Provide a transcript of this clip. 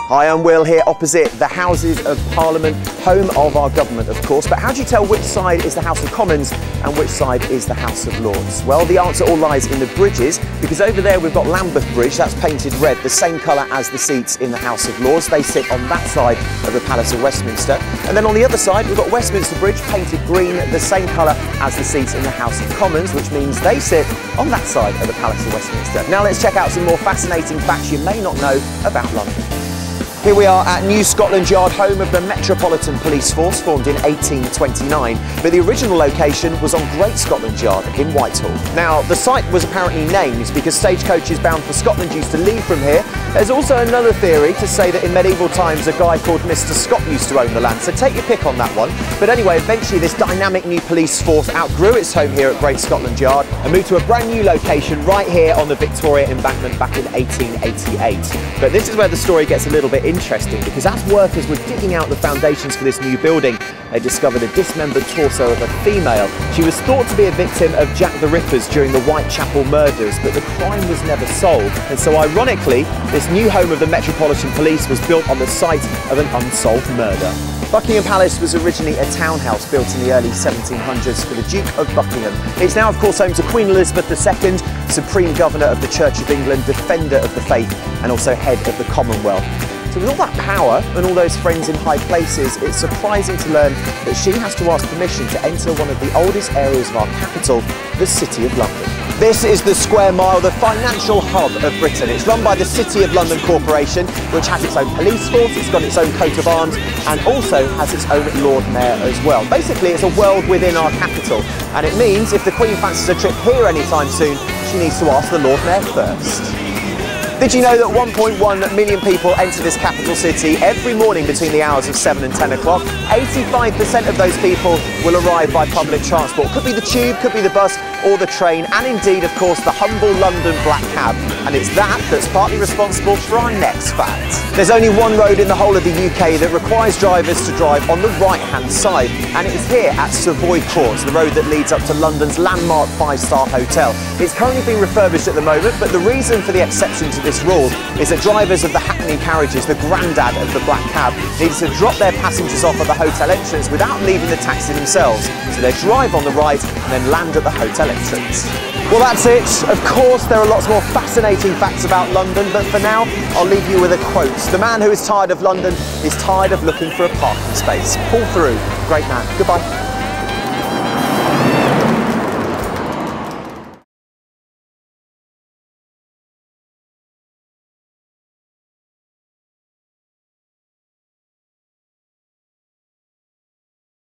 Hi, I'm Will here opposite the Houses of Parliament, home of our government of course, but how do you tell which side is the House of Commons and which side is the House of Lords? Well, the answer all lies in the bridges, because over there we've got Lambeth Bridge, that's painted red, the same colour as the seats in the House of Lords. They sit on that side of the Palace of Westminster. And then on the other side we've got Westminster Bridge, painted green, the same colour as the seats in the House of Commons, which means they sit on that side of the Palace of Westminster. Now let's check out some more fascinating facts you may not know about London. Here we are at New Scotland Yard, home of the Metropolitan Police Force, formed in 1829, but the original location was on Great Scotland Yard in Whitehall. Now, the site was apparently named because stagecoaches bound for Scotland used to leave from here. There's also another theory to say that in medieval times a guy called Mr. Scott used to own the land, so take your pick on that one. But anyway, eventually this dynamic new police force outgrew its home here at Great Scotland Yard and moved to a brand new location right here on the Victoria Embankment back in 1888. But this is where the story gets a little bit interesting, because as workers were digging out the foundations for this new building, they discovered a dismembered torso of a female. She was thought to be a victim of Jack the Ripper's during the Whitechapel murders, but the crime was never solved. And so ironically, this new home of the Metropolitan Police was built on the site of an unsolved murder. Buckingham Palace was originally a townhouse built in the early 1700s for the Duke of Buckingham. It's now of course home to Queen Elizabeth II, Supreme Governor of the Church of England, Defender of the Faith, and also Head of the Commonwealth. So with all that power and all those friends in high places, it's surprising to learn that she has to ask permission to enter one of the oldest areas of our capital, the City of London. This is the Square Mile, the financial hub of Britain. It's run by the City of London Corporation, which has its own police force, it's got its own coat of arms, and also has its own Lord Mayor as well. Basically, it's a world within our capital, and it means if the Queen fancies a trip here anytime soon, she needs to ask the Lord Mayor first. Did you know that 1.1 million people enter this capital city every morning between the hours of 7 and 10 o'clock? 85% of those people will arrive by public transport. Could be the tube, could be the bus or the train, and indeed, of course, the humble London black cab. And it's that that's partly responsible for our next fact. There's only one road in the whole of the UK that requires drivers to drive on the right-hand side, and it is here at Savoy Court, the road that leads up to London's landmark 5-star hotel. It's currently being refurbished at the moment, but the reason for the exception to this rule is that drivers of the Hackney carriages, the grandad of the black cab, needed to drop their passengers off at the hotel entrance without leaving the taxi themselves. So they drive on the right and then land at the hotel entrance. Well, that's it. Of course, there are lots more fascinating facts about London, but for now, I'll leave you with a quote. The man who is tired of London is tired of looking for a parking space. Pull through. Great man. Goodbye.